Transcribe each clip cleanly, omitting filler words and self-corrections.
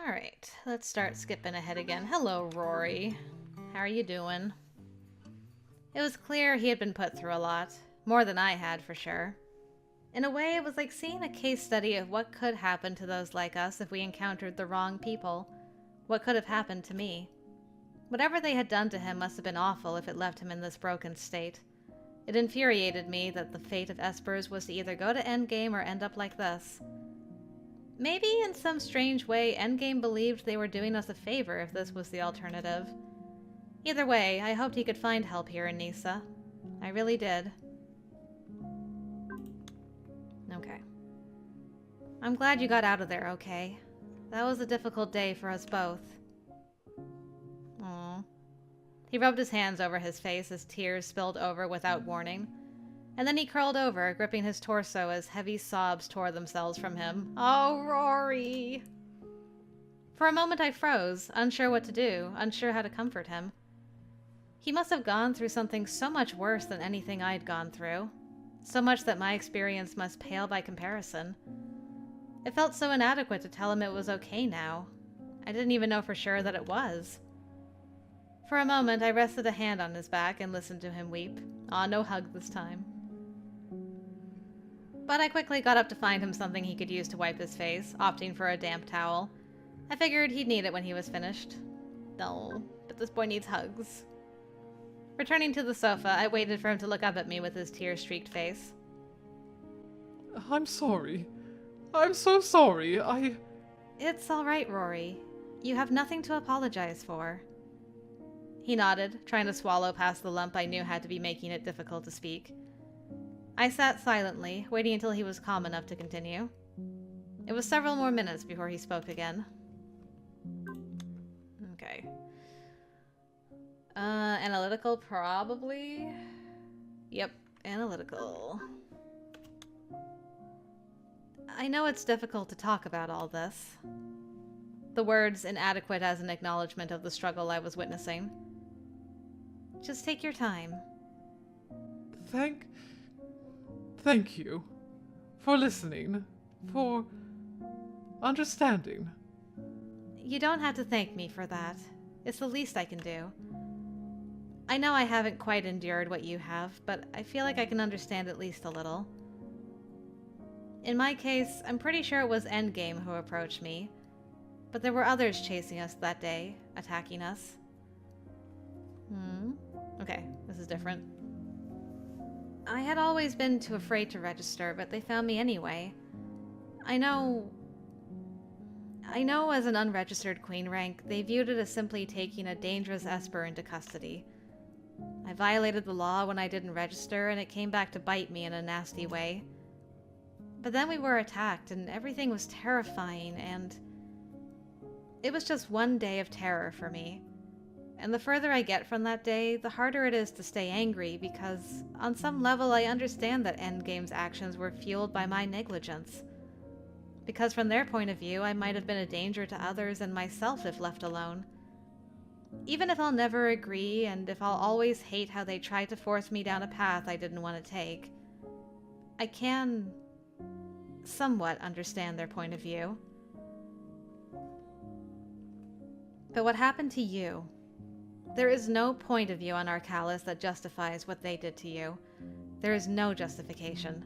Alright, let's start skipping ahead again. Hello, Rory. How are you doing? It was clear he had been put through a lot. More than I had, for sure. In a way, it was like seeing a case study of what could happen to those like us if we encountered the wrong people. What could have happened to me. Whatever they had done to him must have been awful if it left him in this broken state. It infuriated me that the fate of Esper's was to either go to Endgame or end up like this. Maybe in some strange way, Endgame believed they were doing us a favor if this was the alternative. Either way, I hoped he could find help here in Nisa. I really did. Okay. I'm glad you got out of there okay. That was a difficult day for us both. Aww. He rubbed his hands over his face as tears spilled over without warning. And then he curled over, gripping his torso as heavy sobs tore themselves from him. Oh, Rory! For a moment I froze, unsure what to do, unsure how to comfort him. He must have gone through something so much worse than anything I'd gone through. So much that my experience must pale by comparison. It felt so inadequate to tell him it was okay now. I didn't even know for sure that it was. For a moment, I rested a hand on his back and listened to him weep. Aw, no hug this time. But I quickly got up to find him something he could use to wipe his face, opting for a damp towel. I figured he'd need it when he was finished. No, but this boy needs hugs. Returning to the sofa, I waited for him to look up at me with his tear-streaked face. I'm sorry. I'm so sorry. It's all right, Rory. You have nothing to apologize for. He nodded, trying to swallow past the lump I knew had to be making it difficult to speak. I sat silently, waiting until he was calm enough to continue. It was several more minutes before he spoke again. Okay. Analytical, probably? Yep, analytical. I know it's difficult to talk about all this. The words inadequate as an acknowledgement of the struggle I was witnessing. Just take your time. Thank you. For listening. For understanding. You don't have to thank me for that. It's the least I can do. I know I haven't quite endured what you have, but I feel like I can understand at least a little. In my case, I'm pretty sure it was Endgame who approached me. But there were others chasing us that day, attacking us. Okay, this is different. I had always been too afraid to register, but they found me anyway. I know as an unregistered queen rank, they viewed it as simply taking a dangerous Esper into custody. I violated the law when I didn't register, and it came back to bite me in a nasty way. But then we were attacked, and everything was terrifying, and it was just one day of terror for me. And the further I get from that day, the harder it is to stay angry, because on some level I understand that Endgame's actions were fueled by my negligence. Because from their point of view, I might have been a danger to others and myself if left alone. Even if I'll never agree, and if I'll always hate how they tried to force me down a path I didn't want to take, I can somewhat understand their point of view. But what happened to you? There is no point of view on Arcalis that justifies what they did to you. There is no justification.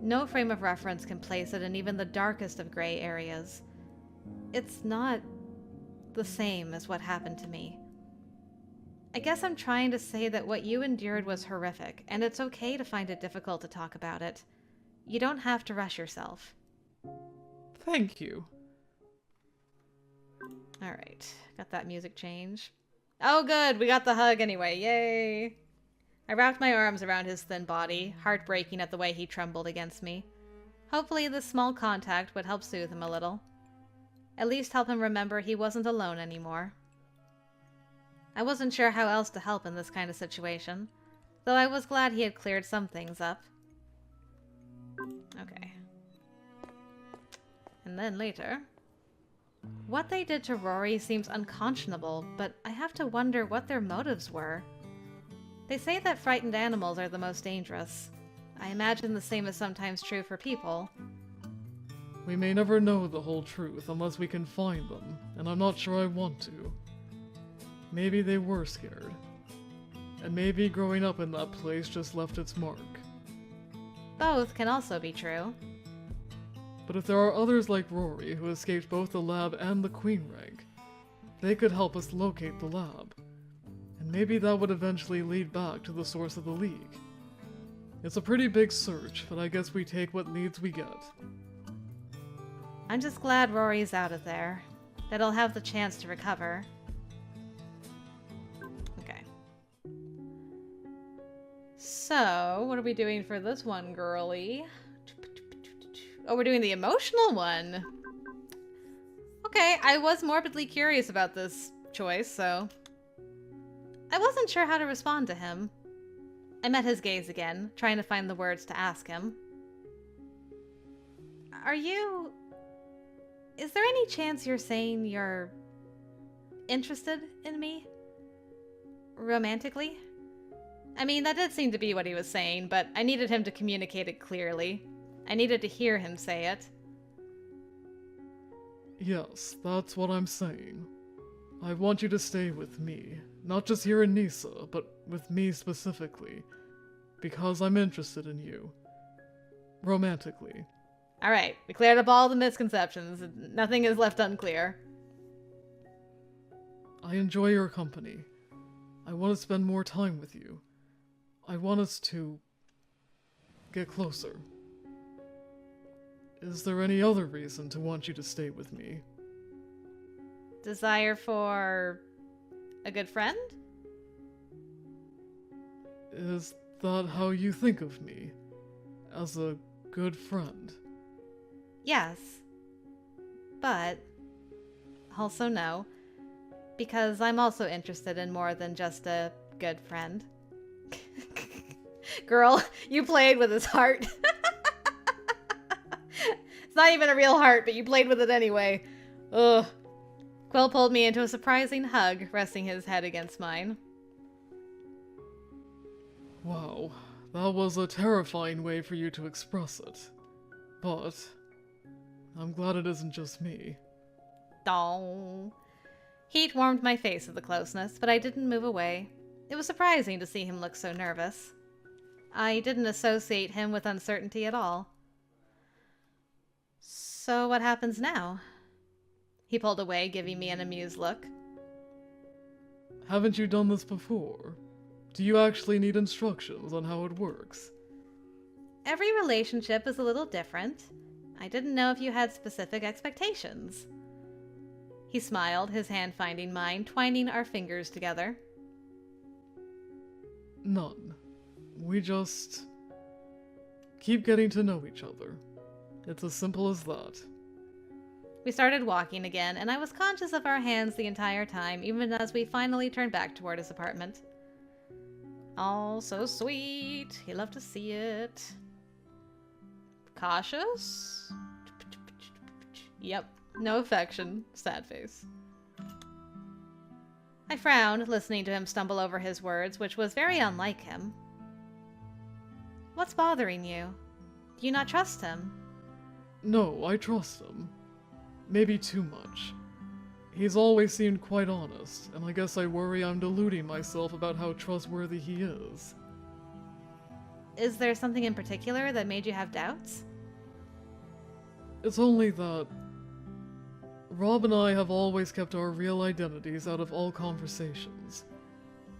No frame of reference can place it in even the darkest of gray areas. It's not the same as what happened to me. I guess I'm trying to say that what you endured was horrific, and it's okay to find it difficult to talk about it. You don't have to rush yourself. Thank you. Alright, got that music change. Oh good, we got the hug anyway, yay! I wrapped my arms around his thin body, heartbreaking at the way he trembled against me. Hopefully this small contact would help soothe him a little. At least help him remember he wasn't alone anymore. I wasn't sure how else to help in this kind of situation, though I was glad he had cleared some things up. Okay. And then later... What they did to Rory seems unconscionable, but I have to wonder what their motives were. They say that frightened animals are the most dangerous. I imagine the same is sometimes true for people. We may never know the whole truth unless we can find them, and I'm not sure I want to. Maybe they were scared. And maybe growing up in that place just left its mark. Both can also be true. But if there are others like Rory who escaped both the lab and the queen rank, they could help us locate the lab. And maybe that would eventually lead back to the source of the League. It's a pretty big search, but I guess we take what leads we get. I'm just glad Rory's out of there. That he'll have the chance to recover. Okay. So, what are we doing for this one, girly? Oh, we're doing the emotional one. Okay, I was morbidly curious about this choice, so... I wasn't sure how to respond to him. I met his gaze again, trying to find the words to ask him. Are you... Is there any chance you're saying you're... interested in me? Romantically? I mean, that did seem to be what he was saying, but I needed him to communicate it clearly. I needed to hear him say it. Yes, that's what I'm saying. I want you to stay with me. Not just here in Nisa, but with me specifically. Because I'm interested in you. Romantically. Alright, we cleared up all the misconceptions. Nothing is left unclear. I enjoy your company. I want to spend more time with you. I want us to... get closer. Is there any other reason to want you to stay with me? Desire for... a good friend? Is that how you think of me? As a good friend? Yes. But... also no. Because I'm also interested in more than just a good friend. Girl, you played with his heart. It's not even a real heart, but you played with it anyway. Ugh. Quill pulled me into a surprising hug, resting his head against mine. Wow, that was a terrifying way for you to express it. But... I'm glad it isn't just me. Dong. Heat warmed my face at the closeness, but I didn't move away. It was surprising to see him look so nervous. I didn't associate him with uncertainty at all. So what happens now? He pulled away, giving me an amused look. Haven't you done this before? Do you actually need instructions on how it works? Every relationship is a little different. I didn't know if you had specific expectations. He smiled, his hand finding mine, twining our fingers together. None. We just... keep getting to know each other. It's as simple as that. We started walking again, and I was conscious of our hands the entire time, even as we finally turned back toward his apartment. Oh, so sweet. He loved to see it. Cautious? Yep. No affection. Sad face. I frowned, listening to him stumble over his words, which was very unlike him. What's bothering you? Do you not trust him? No, I trust him. Maybe too much. He's always seemed quite honest, and I guess I worry I'm deluding myself about how trustworthy he is. Is there something in particular that made you have doubts? It's only that... Rob and I have always kept our real identities out of all conversations.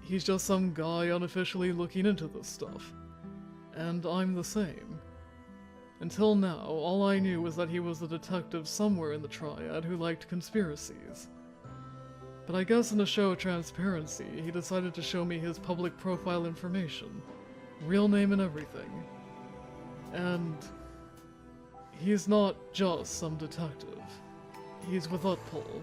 He's just some guy unofficially looking into this stuff. And I'm the same. Until now, all I knew was that he was a detective somewhere in the Triad who liked conspiracies. But I guess in a show of transparency, he decided to show me his public profile information. Real name and everything. And... he's not just some detective. He's with Utpol.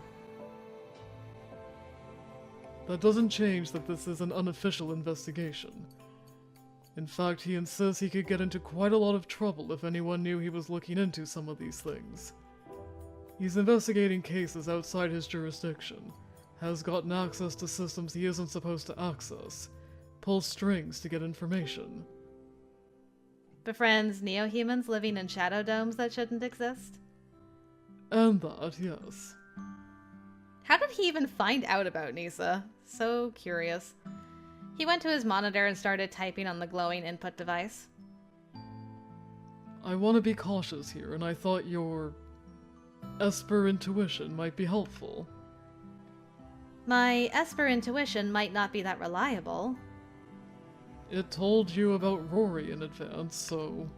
That doesn't change that this is an unofficial investigation. In fact, he insists he could get into quite a lot of trouble if anyone knew he was looking into some of these things. He's investigating cases outside his jurisdiction, has gotten access to systems he isn't supposed to access, pulls strings to get information. Befriends neo-humans living in shadow domes that shouldn't exist? And that, yes. How did he even find out about Nisa? So curious. He went to his monitor and started typing on the glowing input device. I want to be cautious here, and I thought your Esper intuition might be helpful. My Esper intuition might not be that reliable. It told you about Rory in advance, so...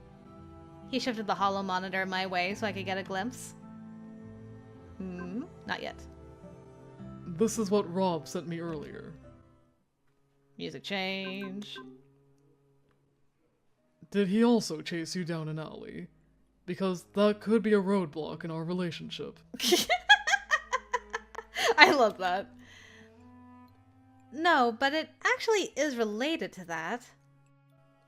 He shifted the holo monitor my way so I could get a glimpse. Not yet. This is what Rob sent me earlier. Music change. Did he also chase you down an alley? Because that could be a roadblock in our relationship. I love that. No, but it actually is related to that.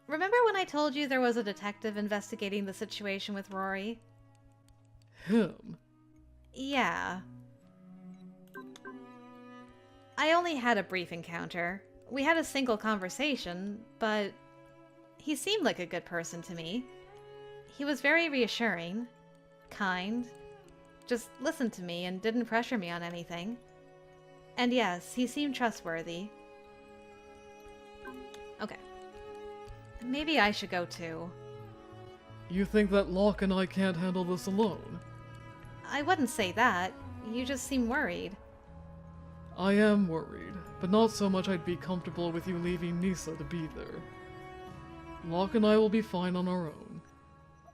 Remember when I told you there was a detective investigating the situation with Rory? Him? Yeah. I only had a brief encounter. We had a single conversation, but he seemed like a good person to me. He was very reassuring, kind, just listened to me and didn't pressure me on anything. And yes, he seemed trustworthy. Okay. Maybe I should go too. You think that Locke and I can't handle this alone? I wouldn't say that. You just seem worried. I am worried, but not so much I'd be comfortable with you leaving Nisa to be there. Locke and I will be fine on our own.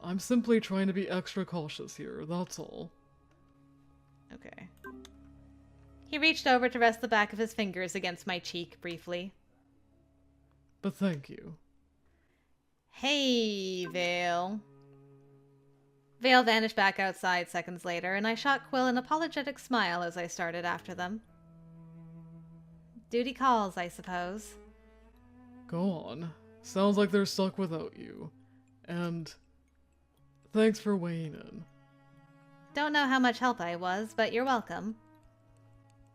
I'm simply trying to be extra cautious here, that's all. Okay. He reached over to rest the back of his fingers against my cheek briefly. But thank you. Hey, Vale. Vale vanished back outside seconds later, and I shot Quill an apologetic smile as I started after them. Duty calls, I suppose. Go on. Sounds like they're stuck without you. And... thanks for weighing in. Don't know how much help I was, but you're welcome.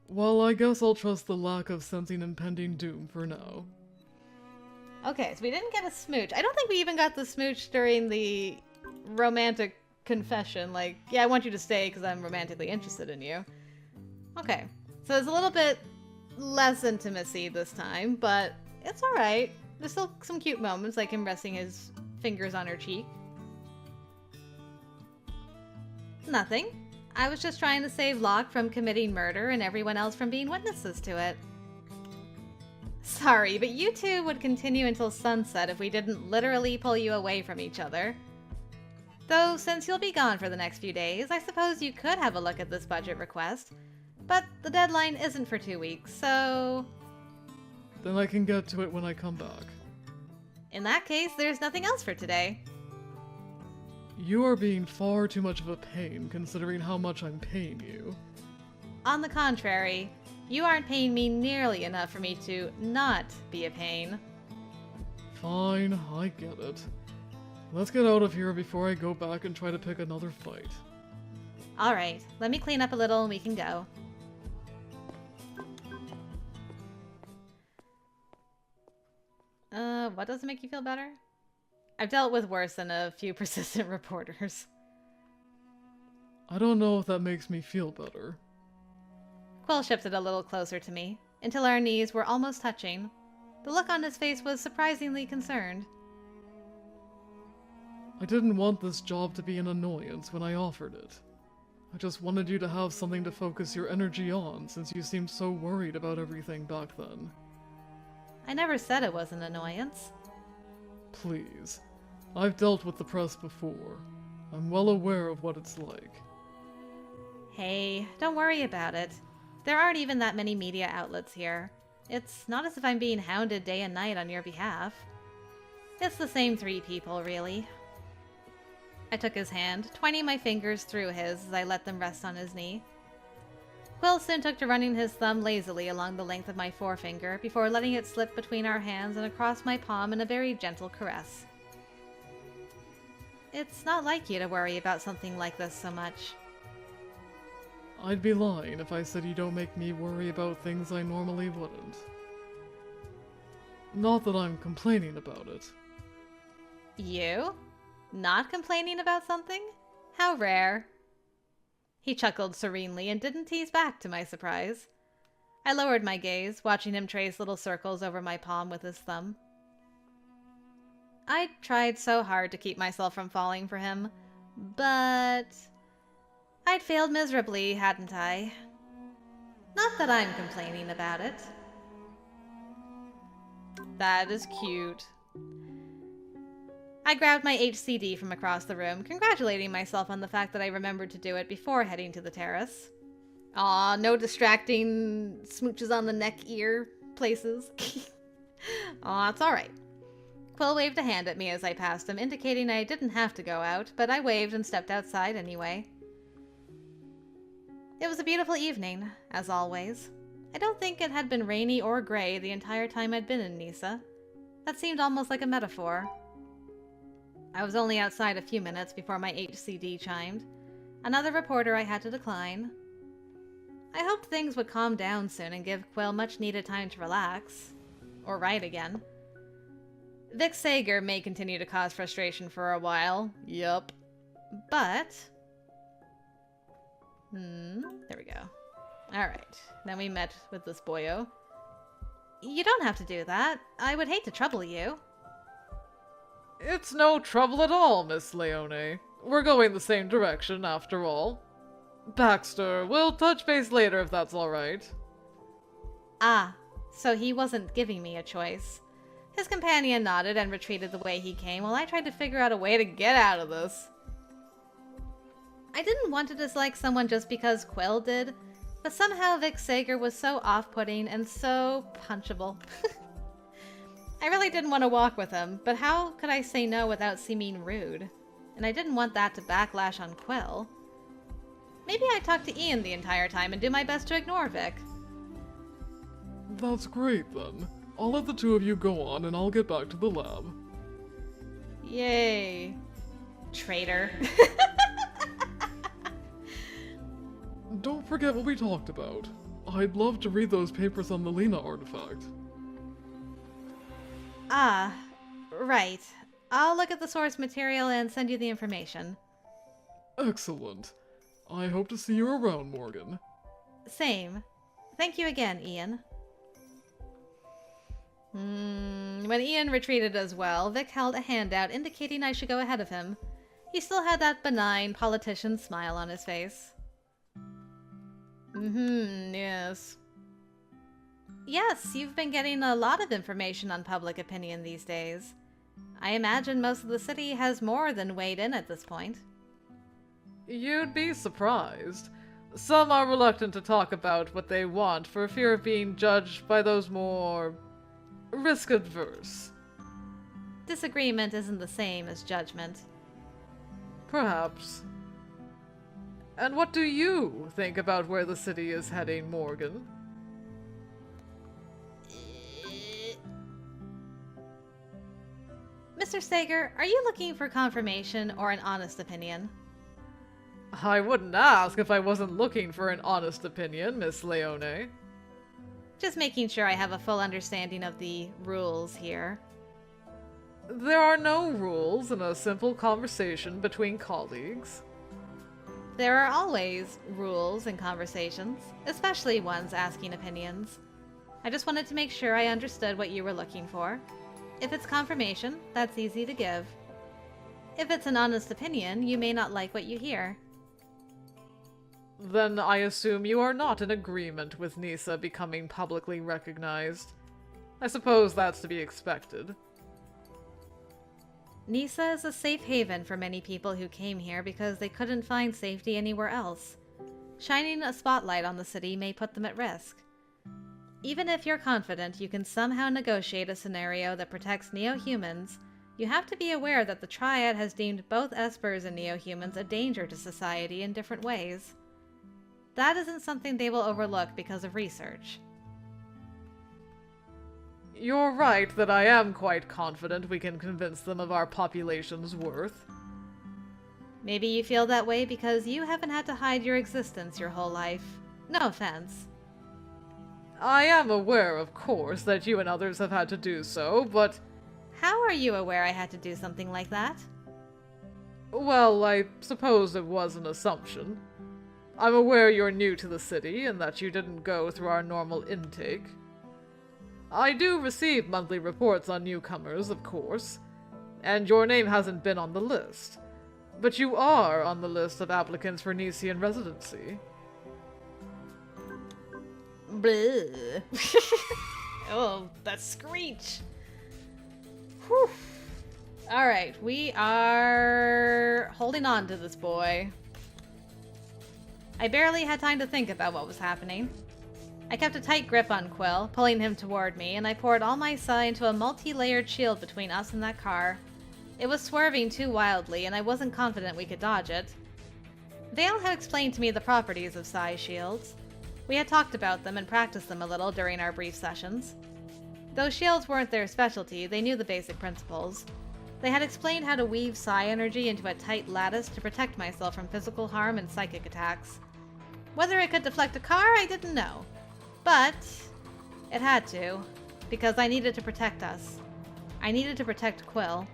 Well, I guess I'll trust the lack of sensing impending doom for now. Okay, so we didn't get a smooch. I don't think we even got the smooch during the romantic confession. Like, yeah, I want you to stay because I'm romantically interested in you. Okay, so there's a little bit less intimacy this time, but it's alright. There's still some cute moments, like him resting his fingers on her cheek. Nothing. I was just trying to save Locke from committing murder and everyone else from being witnesses to it. Sorry, but you two would continue until sunset if we didn't literally pull you away from each other. Though, since you'll be gone for the next few days, I suppose you could have a look at this budget request. But the deadline isn't for 2 weeks, so... Then I can get to it when I come back. In that case, there's nothing else for today. You are being far too much of a pain, considering how much I'm paying you. On the contrary, you aren't paying me nearly enough for me to not be a pain. Fine, I get it. Let's get out of here before I go back and try to pick another fight. Alright, let me clean up a little and we can go. What doesn't make you feel better? I've dealt with worse than a few persistent reporters. I don't know if that makes me feel better. Quill shifted a little closer to me, until our knees were almost touching. The look on his face was surprisingly concerned. I didn't want this job to be an annoyance when I offered it. I just wanted you to have something to focus your energy on, since you seemed so worried about everything back then. I never said it was an annoyance. Please. I've dealt with the press before. I'm well aware of what it's like. Hey, don't worry about it. There aren't even that many media outlets here. It's not as if I'm being hounded day and night on your behalf. It's the same 3 people, really. I took his hand, twining my fingers through his as I let them rest on his knee. Quill soon took to running his thumb lazily along the length of my forefinger before letting it slip between our hands and across my palm in a very gentle caress. It's not like you to worry about something like this so much. I'd be lying if I said you don't make me worry about things I normally wouldn't. Not that I'm complaining about it. You? Not complaining about something? How rare. He chuckled serenely and didn't tease back, to my surprise. I lowered my gaze, watching him trace little circles over my palm with his thumb. I tried so hard to keep myself from falling for him, but I'd failed miserably, hadn't I? Not that I'm complaining about it. That is cute. I grabbed my HCD from across the room, congratulating myself on the fact that I remembered to do it before heading to the terrace. Aw, no distracting smooches on the neck, ear places. Aw, it's alright. Quill waved a hand at me as I passed him, indicating I didn't have to go out, but I waved and stepped outside anyway. It was a beautiful evening, as always. I don't think it had been rainy or gray the entire time I'd been in Nisa. That seemed almost like a metaphor. I was only outside a few minutes before my HCD chimed. Another reporter I had to decline. I hoped things would calm down soon and give Quill much needed time to relax. Or write again. Vic Sager may continue to cause frustration for a while. Yup. But... there we go. Alright, then we met with this boyo. You don't have to do that. I would hate to trouble you. It's no trouble at all, Miss Leone. We're going the same direction, after all. Baxter, we'll touch base later if that's alright. Ah, so he wasn't giving me a choice. His companion nodded and retreated the way he came while I tried to figure out a way to get out of this. I didn't want to dislike someone just because Quill did, but somehow Vic Sager was so off-putting and so punchable. I really didn't want to walk with him, but how could I say no without seeming rude? And I didn't want that to backlash on Quill. Maybe I talked to Ian the entire time and do my best to ignore Vic. That's great, then. I'll let the two of you go on, and I'll get back to the lab. Yay. Traitor. Don't forget what we talked about. I'd love to read those papers on the Lena artifact. Ah, right. I'll look at the source material and send you the information. Excellent. I hope to see you around, Morgan. Same. Thank you again, Ian. When Ian retreated as well, Vic held a hand out indicating I should go ahead of him. He still had that benign politician smile on his face. Yes. Yes, you've been getting a lot of information on public opinion these days. I imagine most of the city has more than weighed in at this point. You'd be surprised. Some are reluctant to talk about what they want for fear of being judged by those more risk-adverse. Disagreement isn't the same as judgment. Perhaps. And what do you think about where the city is heading, Morgan? Mr. Sager, are you looking for confirmation or an honest opinion? I wouldn't ask if I wasn't looking for an honest opinion, Miss Leone. Just making sure I have a full understanding of the rules here. There are no rules in a simple conversation between colleagues. There are always rules in conversations, especially ones asking opinions. I just wanted to make sure I understood what you were looking for. If it's confirmation, that's easy to give. If it's an honest opinion, you may not like what you hear. Then I assume you are not in agreement with Nisa becoming publicly recognized. I suppose that's to be expected. Nisa is a safe haven for many people who came here because they couldn't find safety anywhere else. Shining a spotlight on the city may put them at risk. Even if you're confident you can somehow negotiate a scenario that protects neo-humans, you have to be aware that the Triad has deemed both Espers and neo-humans a danger to society in different ways. That isn't something they will overlook because of research. You're right that I am quite confident we can convince them of our population's worth. Maybe you feel that way because you haven't had to hide your existence your whole life. No offense. I am aware, of course, that you and others have had to do so, but... How are you aware I had to do something like that? Well, I suppose it was an assumption. I'm aware you're new to the city and that you didn't go through our normal intake. I do receive monthly reports on newcomers, of course, and your name hasn't been on the list. But you are on the list of applicants for Nisian residency. Bleh. Oh, that screech. Whew. Alright, we are holding on to this boy. I barely had time to think about what was happening. I kept a tight grip on Quill, pulling him toward me, and I poured all my psi into a multi-layered shield between us and that car. It was swerving too wildly, and I wasn't confident we could dodge it. Vale had explained to me the properties of psi shields. We had talked about them and practiced them a little during our brief sessions. Though shields weren't their specialty, they knew the basic principles. They had explained how to weave psi energy into a tight lattice to protect myself from physical harm and psychic attacks. Whether it could deflect a car, I didn't know. But it had to, because I needed to protect us. I needed to protect Quill.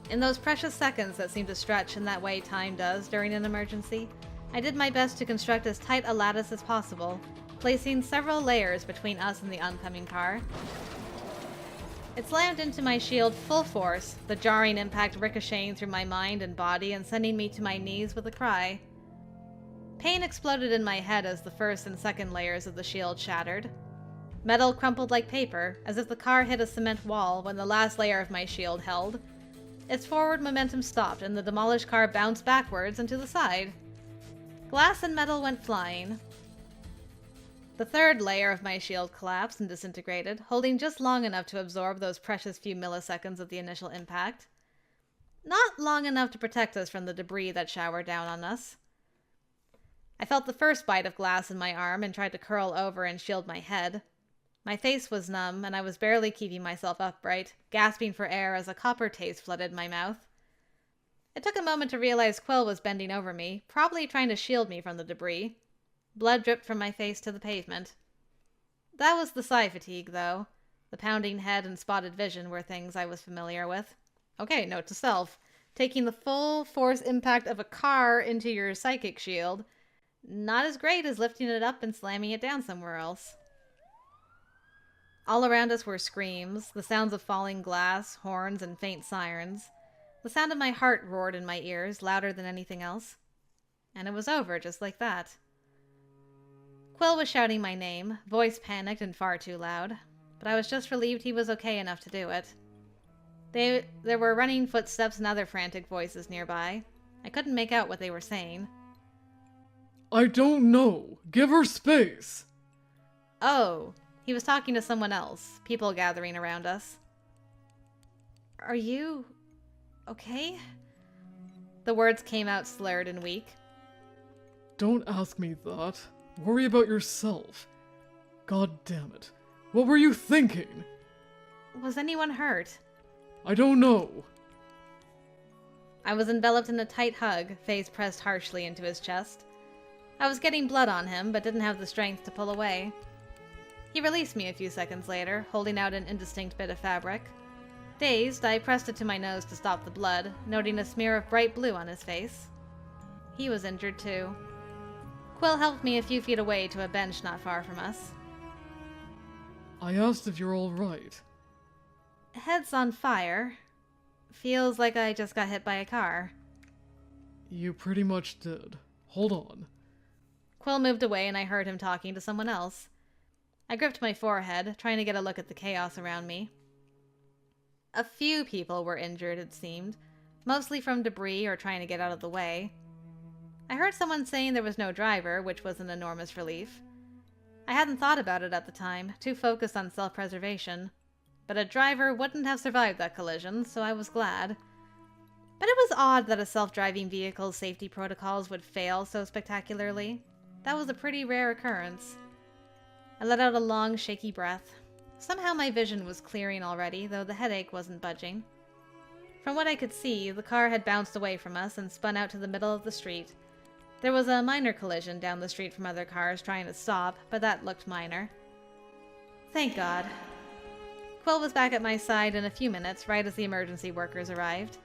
In those precious seconds that seem to stretch in that way time does during an emergency, I did my best to construct as tight a lattice as possible, placing several layers between us and the oncoming car. It slammed into my shield full force, the jarring impact ricocheting through my mind and body and sending me to my knees with a cry. Pain exploded in my head as the first and second layers of the shield shattered. Metal crumpled like paper, as if the car hit a cement wall when the last layer of my shield held. Its forward momentum stopped, and the demolished car bounced backwards and to the side. Glass and metal went flying. The third layer of my shield collapsed and disintegrated, holding just long enough to absorb those precious few milliseconds of the initial impact. Not long enough to protect us from the debris that showered down on us. I felt the first bite of glass in my arm and tried to curl over and shield my head. My face was numb, and I was barely keeping myself upright, gasping for air as a copper taste flooded my mouth. It took a moment to realize Quill was bending over me, probably trying to shield me from the debris. Blood dripped from my face to the pavement. That was the psi fatigue, though. The pounding head and spotted vision were things I was familiar with. Okay, note to self. Taking the full force impact of a car into your psychic shield, not as great as lifting it up and slamming it down somewhere else. All around us were screams, the sounds of falling glass, horns, and faint sirens. The sound of my heart roared in my ears, louder than anything else. And it was over just like that. Quill was shouting my name, voice panicked and far too loud, but I was just relieved he was okay enough to do it. There were running footsteps and other frantic voices nearby. I couldn't make out what they were saying. I don't know. Give her space. Oh, he was talking to someone else, people gathering around us. Are you okay? The words came out slurred and weak. Don't ask me that. Worry about yourself. God damn it. What were you thinking? Was anyone hurt? I don't know. I was enveloped in a tight hug, face pressed harshly into his chest. I was getting blood on him, but didn't have the strength to pull away. He released me a few seconds later, holding out an indistinct bit of fabric. Dazed, I pressed it to my nose to stop the blood, noting a smear of bright blue on his face. He was injured too. Quill helped me a few feet away to a bench not far from us. I asked if you're all right. Head's on fire. Feels like I just got hit by a car. You pretty much did. Hold on. Quill moved away and I heard him talking to someone else. I gripped my forehead, trying to get a look at the chaos around me. A few people were injured, it seemed, mostly from debris or trying to get out of the way. I heard someone saying there was no driver, which was an enormous relief. I hadn't thought about it at the time, too focused on self-preservation. But a driver wouldn't have survived that collision, so I was glad. But it was odd that a self-driving vehicle's safety protocols would fail so spectacularly. That was a pretty rare occurrence. I let out a long, shaky breath. Somehow my vision was clearing already, though the headache wasn't budging. From what I could see, the car had bounced away from us and spun out to the middle of the street. There was a minor collision down the street from other cars trying to stop, but that looked minor. Thank God. Quill was back at my side in a few minutes, right as the emergency workers arrived.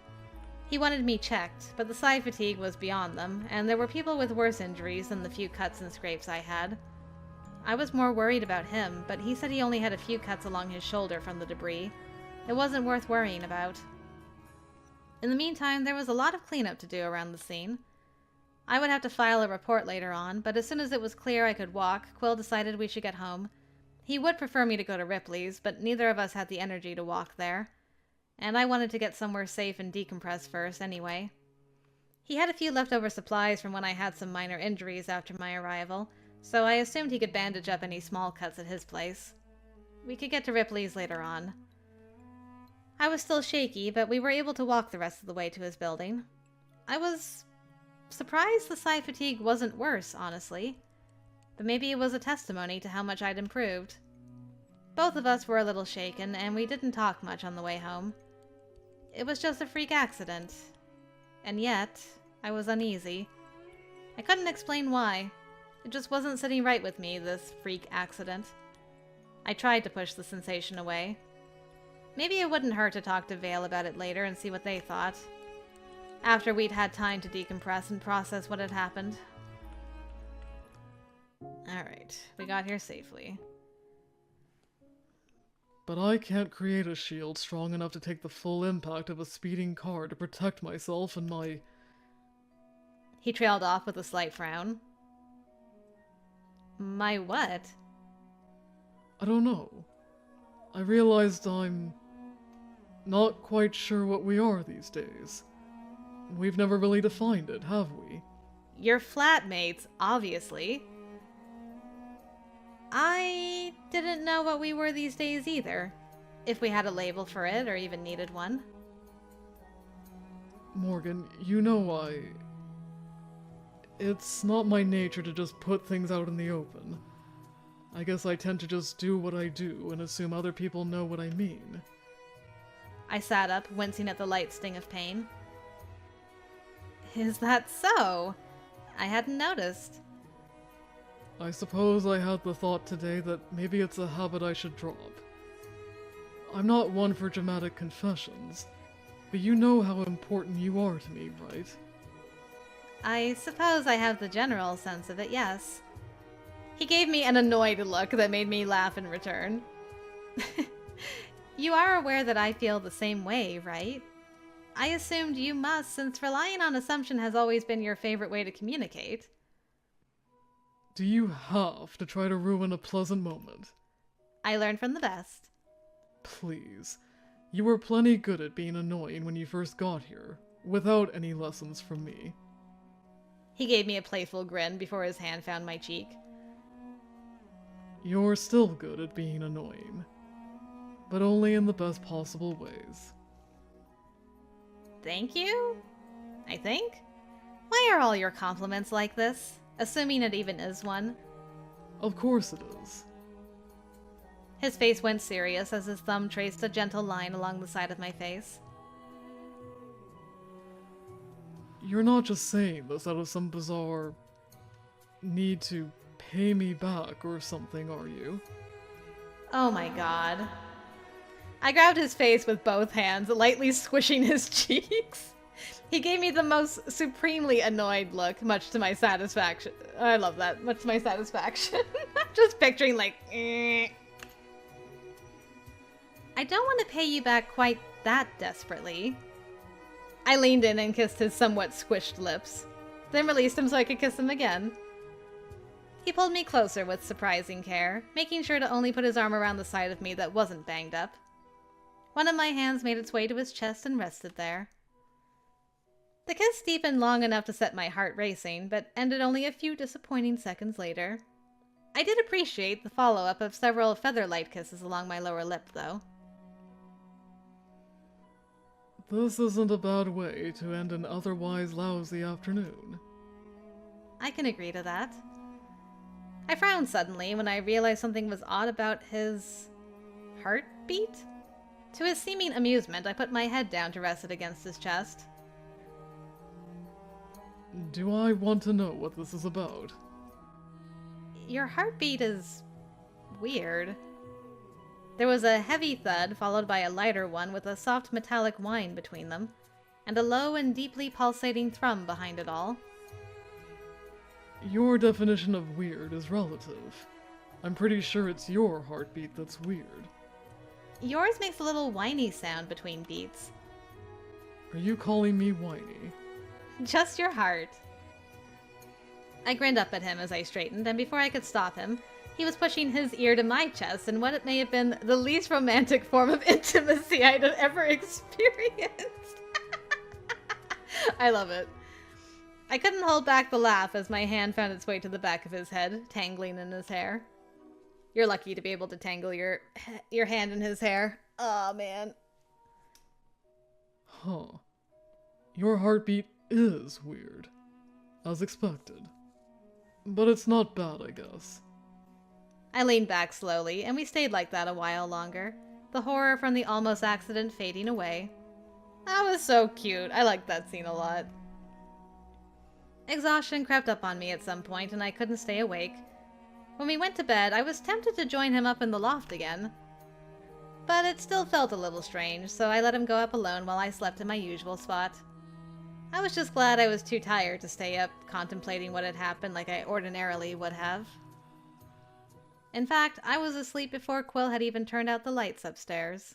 He wanted me checked, but the psi fatigue was beyond them, and there were people with worse injuries than the few cuts and scrapes I had. I was more worried about him, but he said he only had a few cuts along his shoulder from the debris. It wasn't worth worrying about. In the meantime, there was a lot of cleanup to do around the scene. I would have to file a report later on, but as soon as it was clear I could walk, Quill decided we should get home. He would prefer me to go to Ripley's, but neither of us had the energy to walk there. And I wanted to get somewhere safe and decompress first anyway. He had a few leftover supplies from when I had some minor injuries after my arrival, so I assumed he could bandage up any small cuts at his place. We could get to Ripley's later on. I was still shaky, but we were able to walk the rest of the way to his building. I was surprised the psi fatigue wasn't worse, honestly. But maybe it was a testimony to how much I'd improved. Both of us were a little shaken, and we didn't talk much on the way home. It was just a freak accident. And yet, I was uneasy. I couldn't explain why. It just wasn't sitting right with me, this freak accident. I tried to push the sensation away. Maybe it wouldn't hurt to talk to Vale about it later and see what they thought. After we'd had time to decompress and process what had happened. Alright, we got here safely. But I can't create a shield strong enough to take the full impact of a speeding car to protect myself and my... He trailed off with a slight frown. My what? I don't know. I realized I'm not quite sure what we are these days. We've never really defined it, have we? Your flatmates, obviously. I didn't know what we were these days either. If we had a label for it, or even needed one. Morgan, you know it's not my nature to just put things out in the open. I guess I tend to just do what I do and assume other people know what I mean. I sat up, wincing at the light sting of pain. Is that so? I hadn't noticed. I suppose I had the thought today that maybe it's a habit I should drop. I'm not one for dramatic confessions, but you know how important you are to me, right? I suppose I have the general sense of it, yes. He gave me an annoyed look that made me laugh in return. You are aware that I feel the same way, right? I assumed you must, since relying on assumption has always been your favorite way to communicate. Do you have to try to ruin a pleasant moment? I learned from the best. Please. You were plenty good at being annoying when you first got here, without any lessons from me. He gave me a playful grin before his hand found my cheek. You're still good at being annoying, but only in the best possible ways. Thank you? I think? Why are all your compliments like this? Assuming it even is one. Of course it is. His face went serious as his thumb traced a gentle line along the side of my face. You're not just saying this out of some bizarre need to pay me back or something, are you? Oh my god. I grabbed his face with both hands, lightly squishing his cheeks. He gave me the most supremely annoyed look, much to my satisfaction. I love that. Much to my satisfaction. I'm just picturing like, I don't want to pay you back quite that desperately. I leaned in and kissed his somewhat squished lips, then released him so I could kiss him again. He pulled me closer with surprising care, making sure to only put his arm around the side of me that wasn't banged up. One of my hands made its way to his chest and rested there. The kiss deepened long enough to set my heart racing, but ended only a few disappointing seconds later. I did appreciate the follow-up of several feather-light kisses along my lower lip, though. This isn't a bad way to end an otherwise lousy afternoon. I can agree to that. I frowned suddenly when I realized something was odd about his heartbeat. To his seeming amusement, I put my head down to rest it against his chest. Do I want to know what this is about? Your heartbeat is weird. There was a heavy thud, followed by a lighter one with a soft metallic whine between them, and a low and deeply pulsating thrum behind it all. Your definition of weird is relative. I'm pretty sure it's your heartbeat that's weird. Yours makes a little whiny sound between beats. Are you calling me whiny? Just your heart. I grinned up at him as I straightened, and before I could stop him, he was pushing his ear to my chest in what it may have been the least romantic form of intimacy I'd ever experienced. I love it. I couldn't hold back the laugh as my hand found its way to the back of his head, tangling in his hair. You're lucky to be able to tangle your hand in his hair. Aw, man. Huh. Your heartbeat is weird. As expected. But it's not bad, I guess. I leaned back slowly, and we stayed like that a while longer, the horror from the almost accident fading away. That was so cute. I liked that scene a lot. Exhaustion crept up on me at some point, and I couldn't stay awake. When we went to bed, I was tempted to join him up in the loft again. But it still felt a little strange, so I let him go up alone while I slept in my usual spot. I was just glad I was too tired to stay up contemplating what had happened like I ordinarily would have. In fact, I was asleep before Quill had even turned out the lights upstairs.